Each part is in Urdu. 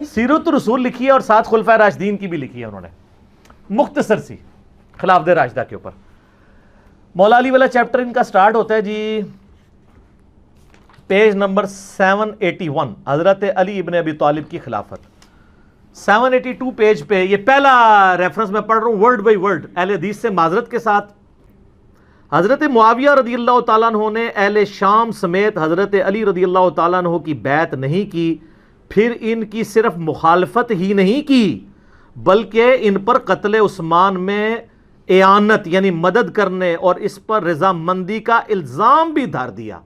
سیرت الرسول لکھی ہے اور ساتھ خلفائے راشدین کی بھی لکھی ہے انہوں نے، مختصر سی خلافت راشدہ کے اوپر۔ مولا علی والا چیپٹر ان کا سٹارٹ ہوتا ہے جی پیج نمبر 781، حضرت علی ابن ابی طالب کی خلافت۔ 782 پیج پہ یہ پہلا ریفرنس میں پڑھ رہا ہوں ورڈ بائی ورڈ اہل حدیث سے معذرت کے ساتھ۔ حضرت معاویہ رضی اللہ تعالیٰ عنہ نے اہل شام سمیت حضرت علی رضی اللہ تعالیٰ عنہ کی بیعت نہیں کی، پھر ان کی صرف مخالفت ہی نہیں کی بلکہ ان پر قتل عثمان میں اعانت یعنی مدد کرنے اور اس پر رضامندی کا الزام بھی دھر دیا،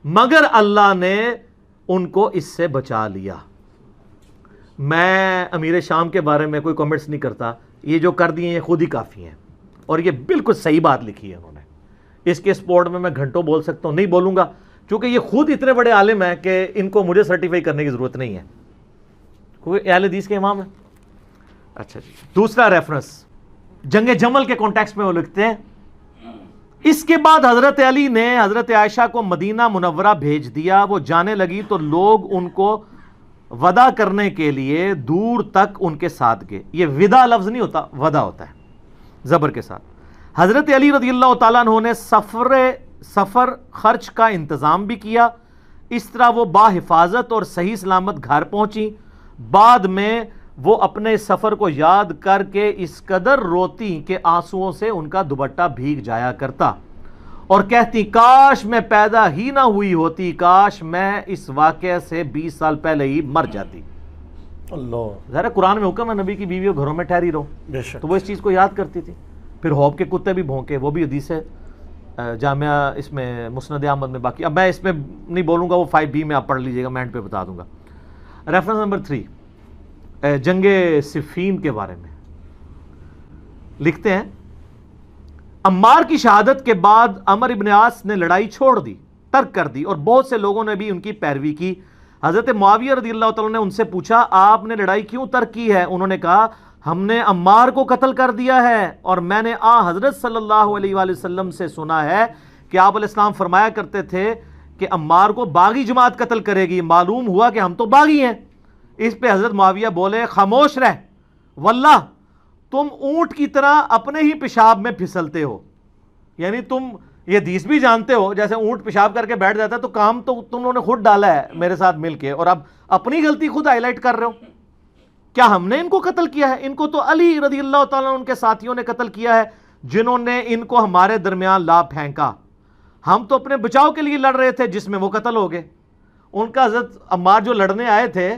مگر اللہ نے ان کو اس سے بچا لیا۔ میں امیر شام کے بارے میں کوئی کمنٹس نہیں کرتا، یہ جو کر دیے یہ خود ہی کافی ہیں، اور یہ بالکل صحیح بات لکھی ہے انہوں نے۔ اس کے سپورٹ میں گھنٹوں بول سکتا ہوں، نہیں بولوں گا کیونکہ یہ خود اتنے بڑے عالم ہیں کہ ان کو مجھے سرٹیفائی کرنے کی ضرورت نہیں ہے، کوئی اہل حدیث کے امام ہے۔ اچھا جی، دوسرا ریفرنس جنگ جمل کے کانٹیکسٹ میں وہ لکھتے ہیں، اس کے بعد حضرت علی نے حضرت عائشہ کو مدینہ منورہ بھیج دیا، وہ جانے لگی تو لوگ ان کو ودا کرنے کے لیے دور تک ان کے ساتھ گئے۔ یہ ودا لفظ نہیں ہوتا، ودا ہوتا ہے زبر کے ساتھ۔ حضرت علی رضی اللہ تعالیٰ عنہ نے سفر خرچ کا انتظام بھی کیا، اس طرح وہ باحفاظت اور صحیح سلامت گھر پہنچی۔ بعد میں وہ اپنے سفر کو یاد کر کے اس قدر روتی کہ آنسوؤں سے ان کا دوپٹہ بھیگ جایا کرتا اور کہتی کاش میں پیدا ہی نہ ہوئی ہوتی، کاش میں اس واقعے سے 20 سال پہلے ہی مر جاتی۔ اللہ، ظاہر ہے قرآن میں حکم ہے نبی کی بیویوں گھروں میں ٹھہری رہو، بے شک۔ تو وہ اس چیز کو یاد کرتی تھی۔ پھر ہوب کے کتے بھی بھونکے، وہ بھی حدیث ہے جامعہ اس میں مسند احمد میں باقی، اب میں اس میں نہیں بولوں گا، وہ 5B میں آپ پڑھ لیجئے گا، میں اینڈ پہ بتا دوں گا۔ ریفرنس نمبر 3 جنگ صفین کے بارے میں لکھتے ہیں، عمار کی شہادت کے بعد عمر ابن عاص نے لڑائی چھوڑ دی، ترک کر دی، اور بہت سے لوگوں نے بھی ان کی پیروی کی۔ حضرت معاویہ رضی اللہ تعالیٰ نے ان سے پوچھا آپ نے لڑائی کیوں ترک کی ہے؟ انہوں نے کہا ہم نے عمار کو قتل کر دیا ہے، اور میں نے حضرت صلی اللہ علیہ وآلہ وسلم سے سنا ہے کہ آپ علیہ السلام فرمایا کرتے تھے کہ عمار کو باغی جماعت قتل کرے گی، معلوم ہوا کہ ہم تو باغی ہیں۔ اس پہ حضرت معاویہ بولے خاموش رہ، واللہ تم اونٹ کی طرح اپنے ہی پیشاب میں پھسلتے ہو، یعنی تم یہ حدیث بھی جانتے ہو جیسے اونٹ پیشاب کر کے بیٹھ جاتا ہے، تو کام تو تم نے خود ڈالا ہے میرے ساتھ مل کے، اور اب اپنی غلطی خود ہائی لائٹ کر رہے ہو۔ کیا ہم نے ان کو قتل کیا ہے؟ ان کو تو علی رضی اللہ تعالیٰ ان کے ساتھیوں نے قتل کیا ہے جنہوں نے ان کو ہمارے درمیان لا پھینکا، ہم تو اپنے بچاؤ کے لیے لڑ رہے تھے جس میں وہ قتل ہو گئے۔ ان کا حضرت عمار جو لڑنے آئے تھے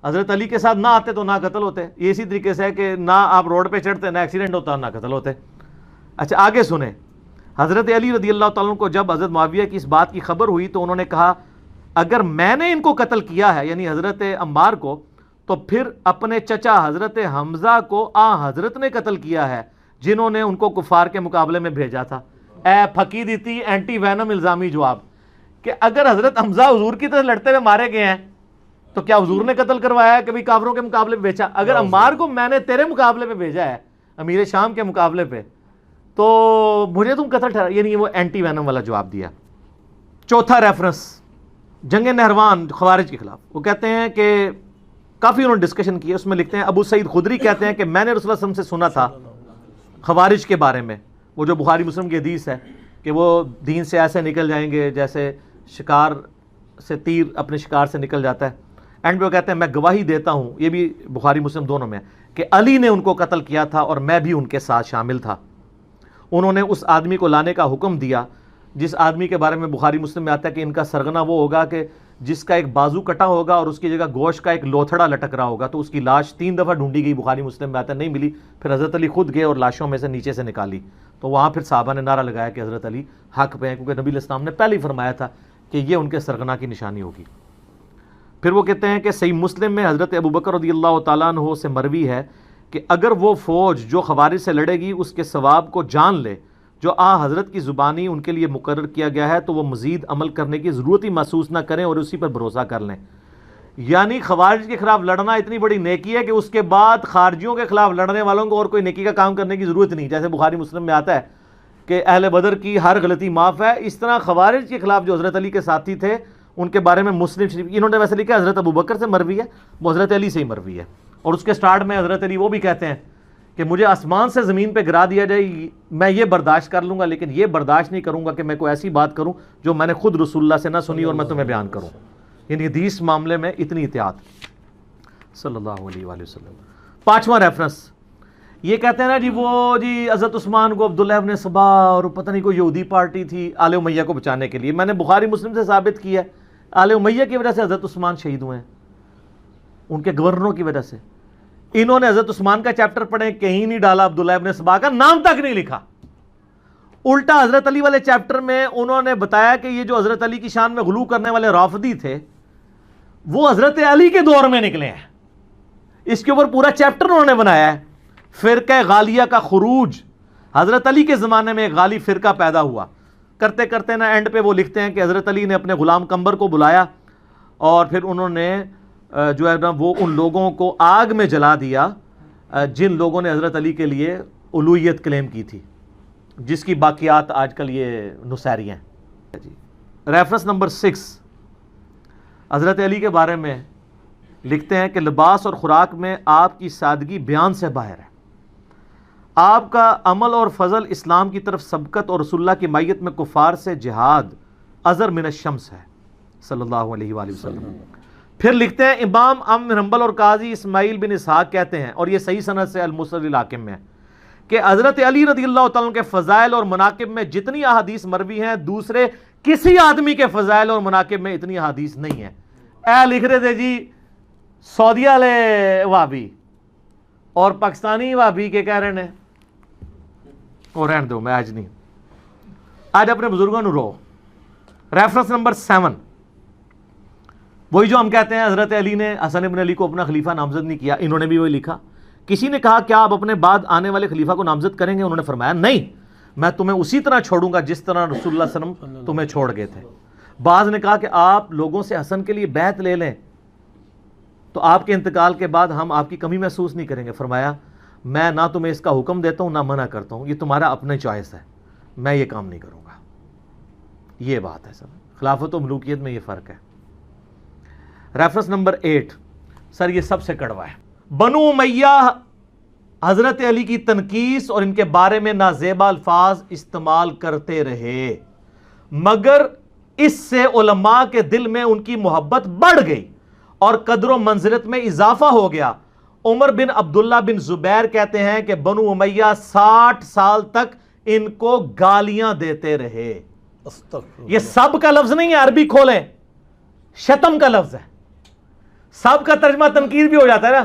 حضرت علی کے ساتھ نہ آتے تو نہ قتل ہوتے، یہ اسی طریقے سے ہے کہ نہ آپ روڈ پہ چڑھتے نہ ایکسیڈنٹ ہوتا نہ قتل ہوتے۔ اچھا آگے سنیں، حضرت علی رضی اللہ تعالیٰ کو جب حضرت معاویہ کی اس بات کی خبر ہوئی تو انہوں نے کہا اگر میں نے ان کو قتل کیا ہے یعنی حضرت عمار کو، تو پھر اپنے چچا حضرت حمزہ کو حضرت نے قتل کیا ہے جنہوں نے ان کو کفار کے مقابلے میں بھیجا تھا۔ اے پھکی دیتی اینٹی وینم الزامی جواب کہ اگر حضرت حمزہ حضور کی طرح لڑتے ہوئے مارے گئے ہیں تو کیا حضور نے قتل کروایا ہے؟ کبھی کافروں کے مقابلے میں بھیجا؟ اگر عمار کو میں نے تیرے مقابلے میں بھیجا ہے امیر شام کے مقابلے پہ تو مجھے تم قتل ٹھہرا، یعنی وہ اینٹی وینم والا جواب دیا۔ چوتھا ریفرنس جنگ نہروان خوارج کے خلاف، وہ کہتے ہیں کہ کافی انہوں نے ڈسکشن کی ہے، اس میں لکھتے ہیں ابو سعید خدری کہتے ہیں کہ میں نے رسول اللہ صلی اللہ علیہ وسلم سے سنا تھا خوارج کے بارے میں، وہ جو بخاری مسلم کی حدیث ہے کہ وہ دین سے ایسے نکل جائیں گے جیسے شکار سے تیر اپنے شکار سے نکل جاتا ہے۔ اینڈ پہ وہ کہتے ہیں میں گواہی دیتا ہوں، یہ بھی بخاری مسلم دونوں میں ہے، کہ علی نے ان کو قتل کیا تھا اور میں بھی ان کے ساتھ شامل تھا۔ انہوں نے اس آدمی کو لانے کا حکم دیا جس آدمی کے بارے میں بخاری مسلم میں آتا ہے کہ ان کا سرغنہ وہ ہوگا کہ جس کا ایک بازو کٹا ہوگا اور اس کی جگہ گوشت کا ایک لوتھڑا لٹک رہا ہوگا، تو اس کی لاش 3 دفعہ ڈھونڈی گئی، بخاری مسلم میں آتا ہے نہیں ملی، پھر حضرت علی خود گئے اور لاشوں میں سے نیچے سے نکالی، تو وہاں پھر صحابہ نے نعرہ لگایا کہ حضرت علی حق پہ ہیں، کیونکہ نبی علیہ السلام نے پہلے ہی فرمایا تھا کہ یہ ان کے سرغنہ کی نشانی ہوگی۔ پھر وہ کہتے ہیں کہ صحیح مسلم میں حضرت ابوبکر رضی اللہ تعالیٰ عنہ سے مروی ہے کہ اگر وہ فوج جو خوارج سے لڑے گی اس کے ثواب کو جان لے جو حضرت کی زبانی ان کے لیے مقرر کیا گیا ہے تو وہ مزید عمل کرنے کی ضرورت ہی محسوس نہ کریں اور اسی پر بھروسہ کر لیں۔ یعنی خوارج کے خلاف لڑنا اتنی بڑی نیکی ہے کہ اس کے بعد خارجیوں کے خلاف لڑنے والوں کو اور کوئی نیکی کا کام کرنے کی ضرورت نہیں، جیسے بخاری مسلم میں آتا ہے کہ اہل بدر کی ہر غلطی معاف ہے، اس طرح خوارج کے خلاف جو حضرت علی کے ساتھی تھے ان کے بارے میں مسلم شریف، انہوں نے ویسے لکھا حضرت ابو بکر سے مروی ہے، وہ حضرت علی سے ہی مروی ہے، اور اس کے سٹارٹ میں حضرت علی وہ بھی کہتے ہیں کہ مجھے آسمان سے زمین پہ گرا دیا جائے میں یہ برداشت کر لوں گا، لیکن یہ برداشت نہیں کروں گا کہ میں کوئی ایسی بات کروں جو میں نے خود رسول اللہ سے نہ سنی اور میں تمہیں بیان کروں. یعنی حدیث معاملے میں اتنی احتیاط صلی اللہ علیہ وآلہ وسلم. 5واں ریفرنس یہ کہتے ہیں نا جی وہ جی حضرت عثمان کو عبداللہ ابن سبا اور پتہ نہیں کوئی یہودی پارٹی تھی آل امیہ کو بچانے کے لیے. میں نے بخاری مسلم سے ثابت کیا ہے آل امیہ کی وجہ سے حضرت عثمان شہید ہوئے ہیں، ان کے گورنروں کی وجہ سے. انہوں نے حضرت عثمان کا چیپٹر پڑھیں، کہیں نہیں ڈالا عبداللہ ابن سبا کا نام تک نہیں لکھا. الٹا حضرت علی والے چیپٹر میں انہوں نے بتایا کہ یہ جو حضرت علی کی شان میں غلو کرنے والے رافضی تھے وہ حضرت علی کے دور میں نکلے ہیں. اس کے اوپر پورا چیپٹر انہوں نے بنایا ہے. فرقہ غالیہ کا خروج، حضرت علی کے زمانے میں ایک غالی فرقہ پیدا ہوا. کرتے کرتے نا اینڈ پہ وہ لکھتے ہیں کہ حضرت علی نے اپنے غلام قمبر کو بلایا اور پھر انہوں نے جو ہے نا وہ ان لوگوں کو آگ میں جلا دیا جن لوگوں نے حضرت علی کے لیے الوہیت کلیم کی تھی، جس کی باقیات آج کل یہ نصیری ہیں. ریفرنس نمبر 6 حضرت علی کے بارے میں لکھتے ہیں کہ لباس اور خوراک میں آپ کی سادگی بیان سے باہر ہے. آپ کا عمل اور فضل اسلام کی طرف سبقت اور رسول اللہ کی مائیت میں کفار سے جہاد ازر من الشمس ہے صلی اللہ علیہ وآلہ وسلم. پھر لکھتے ہیں امام بن حنبل اور قاضی اسماعیل بن اسحاق کہتے ہیں، اور یہ صحیح سند سے المسند الحاکم میں ہے، کہ حضرت علی رضی اللہ تعالیٰ عنہ کے فضائل اور مناقب میں جتنی احادیث مروی ہیں دوسرے کسی آدمی کے فضائل اور مناقب میں اتنی احادیث نہیں ہیں. لکھ رہے تھے جی سعودی والے وہابی اور پاکستانی وہابی کے کہہ رہے ہیں اور رہن دو، میں آج نہیں، آج اپنے بزرگوں نے رو. ریفرنس نمبر 7 وہی جو ہم کہتے ہیں حضرت علی نے حسن ابن علی کو اپنا خلیفہ نامزد نہیں کیا، انہوں نے بھی وہی لکھا. کسی نے کہا کیا آپ اپنے بعد آنے والے خلیفہ کو نامزد کریں گے؟ انہوں نے فرمایا نہیں، میں تمہیں اسی طرح چھوڑوں گا جس طرح رسول اللہ صلی اللہ علیہ وسلم تمہیں چھوڑ گئے تھے. بعض نے کہا کہ آپ لوگوں سے حسن کے لیے بیعت لے لیں تو آپ کے انتقال کے بعد ہم آپ کی کمی محسوس نہیں کریں گے. فرمایا میں نہ تمہیں اس کا حکم دیتا ہوں نہ منع کرتا ہوں، یہ تمہارا اپنے چوائس ہے، میں یہ کام نہیں کروں گا. یہ بات ہے سر، خلافت و ملوکیت میں یہ فرق ہے. ریفرنس نمبر 8 سر یہ سب سے کڑوا ہے. بنو امیہ حضرت علی کی تنقیص اور ان کے بارے میں نازیبا الفاظ استعمال کرتے رہے، مگر اس سے علماء کے دل میں ان کی محبت بڑھ گئی اور قدر و منزلت میں اضافہ ہو گیا. عمر بن عبداللہ بن زبیر کہتے ہیں کہ بنو امیہ 60 سال تک ان کو گالیاں دیتے رہے. یہ سب کا لفظ نہیں ہے، عربی کھولیں، شتم کا لفظ ہے. سب کا ترجمہ تنقید بھی ہو جاتا ہے نا،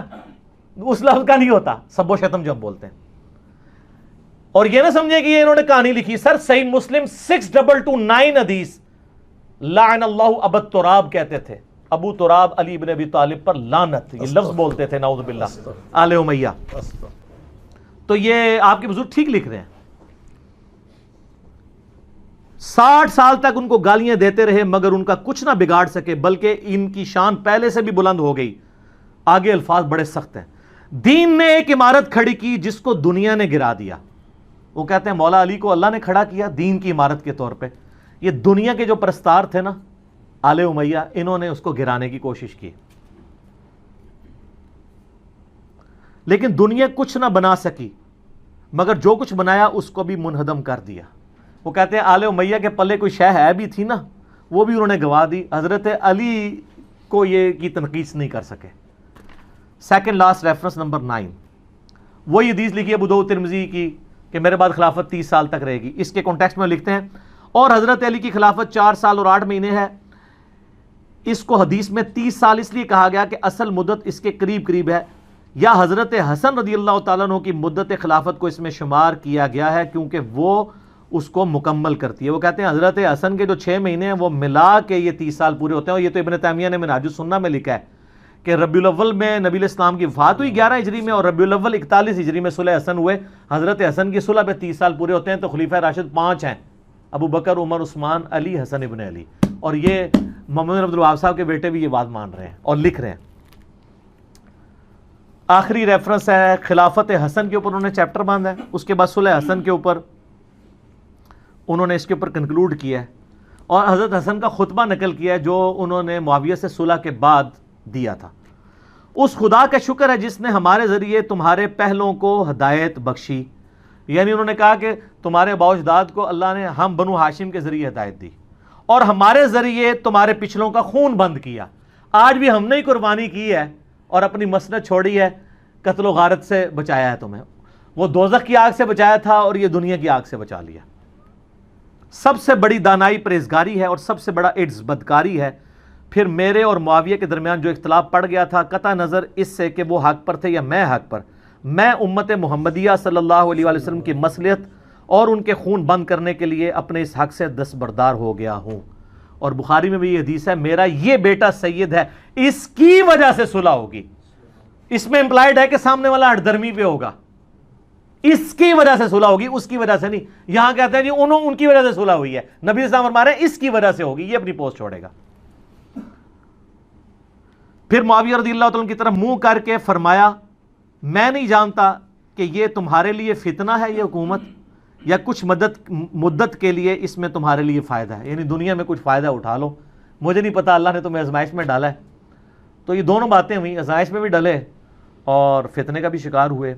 اس لفظ کا نہیں ہوتا سب و شتم جو ہم بولتے ہیں. اور یہ نہ سمجھے کہ یہ انہوں نے کہانی لکھی. سر صحیح مسلم 6229 حدیث لعن اللہ ابو تراب کہتے تھے. ابو تراب علی بن ابی طالب پر لعنت، یہ لفظ بولتے تھے نعوذ باللہ آل امیہ. تو یہ آپ کے بزرگ ٹھیک لکھ رہے ہیں. 60 سال تک ان کو گالیاں دیتے رہے مگر ان کا کچھ نہ بگاڑ سکے، بلکہ ان کی شان پہلے سے بھی بلند ہو گئی. آگے الفاظ بڑے سخت ہیں. دین نے ایک عمارت کھڑی کی جس کو دنیا نے گرا دیا. وہ کہتے ہیں مولا علی کو اللہ نے کھڑا کیا دین کی عمارت کے طور پہ. یہ دنیا کے جو پرستار تھے نا آل امیہ، انہوں نے اس کو گرانے کی کوشش کی، لیکن دنیا کچھ نہ بنا سکی مگر جو کچھ بنایا اس کو بھی منہدم کر دیا. وہ کہتے ہیں آل امیہ کے پلے کوئی شے ہے بھی تھی نا، وہ بھی انہوں نے گوا دی. حضرت علی کو یہ کی تنقیص نہیں کر سکے. سیکنڈ لاسٹ ریفرنس نمبر 9 وہی حدیث لکھی ہے ابو داؤد ترمذی کی کہ میرے بعد خلافت 30 سال تک رہے گی. اس کے کانٹیکسٹ میں لکھتے ہیں اور حضرت علی کی خلافت 4 سال اور 8 مہینے ہے. اس کو حدیث میں 30 سال اس لیے کہا گیا کہ اصل مدت اس کے قریب قریب ہے، یا حضرت حسن رضی اللہ تعالیٰ عنہ کی مدت خلافت کو اس میں شمار کیا گیا ہے کیونکہ وہ اس کو مکمل کرتی ہے. وہ کہتے ہیں حضرت حسن کے جو 6 مہینے ہیں وہ ملا کے یہ 30 سال پورے ہوتے ہیں. اور یہ تو ابن تیمیہ نے منہاج السنہ میں لکھا ہے کہ ربیع الاول میں نبی علیہ السلام کی وفات ہوئی 11 ہجری میں، اور ربیع الاول 41 ہجری میں صلح حسن ہوئے. حضرت حسن کی صلح پہ 30 سال پورے ہوتے ہیں. تو خلیفہ راشد 5 ہیں، ابو بکر، عمر، عثمان، علی، حسن ابن علی. اور یہ محمد عبد الوہاب صاحب کے بیٹے بھی یہ بات مان رہے ہیں اور لکھ رہے ہیں. آخری ریفرنس ہے خلافت حسن کے اوپر انہوں نے چیپٹر باندھا ہے. اس کے بعد صلح حسن کے اوپر انہوں نے اس کے اوپر کنکلوڈ کیا ہے. اور حضرت حسن کا خطبہ نقل کیا جو انہوں نے معاویہ سے صلح کے بعد دیا تھا. اس خدا کا شکر ہے جس نے ہمارے ذریعے تمہارے پہلوں کو ہدایت بخشی. یعنی انہوں نے کہا کہ تمہارے باوجداد کو اللہ نے ہم بنو ہاشم کے ذریعے ہدایت دی اور ہمارے ذریعے تمہارے پچھلوں کا خون بند کیا. آج بھی ہم نے ہی قربانی کی ہے اور اپنی مسند چھوڑی ہے, قتل و غارت سے بچایا ہے تمہیں. وہ دوزخ کی آگ سے بچایا تھا اور یہ دنیا کی آگ سے بچا لیا. سب سے بڑی دانائی پرہیزگاری ہے اور سب سے بڑا عجز بدکاری ہے. پھر میرے اور معاویہ کے درمیان جو اختلاف پڑ گیا تھا, قطع نظر اس سے کہ وہ حق پر تھے یا میں حق پر, میں امت محمدیہ صلی اللہ علیہ وآلہ وسلم کی مصلحت اور ان کے خون بند کرنے کے لیے اپنے اس حق سے دستبردار ہو گیا ہوں. اور بخاری میں بھی یہ حدیث ہے, میرا یہ بیٹا سید ہے, اس کی وجہ سے صلح ہوگی. اس میں امپلائڈ ہے کہ سامنے والا ہٹ درمی پہ ہوگا, اس کی وجہ سے صلح ہوگی, اس کی وجہ سے نہیں. یہاں کہتے ہیں جی ان کی وجہ سے صلح ہوئی ہے, نبی اسلام فرما رہے ہیں اس کی وجہ سے ہوگی, یہ اپنی پوسٹ چھوڑے گا. پھر معاویہ رضی اللہ تعالیٰ کی طرف منہ کر کے فرمایا, میں نہیں جانتا کہ یہ تمہارے لیے فتنہ ہے یہ حکومت, یا کچھ مدت کے لیے اس میں تمہارے لیے فائدہ ہے, یعنی دنیا میں کچھ فائدہ اٹھا لو. مجھے نہیں پتا, اللہ نے تمہیں آزمائش میں ڈالا ہے. تو یہ دونوں باتیں ہوئی, آزمائش میں بھی ڈلے اور فتنے کا بھی شکار ہوئے.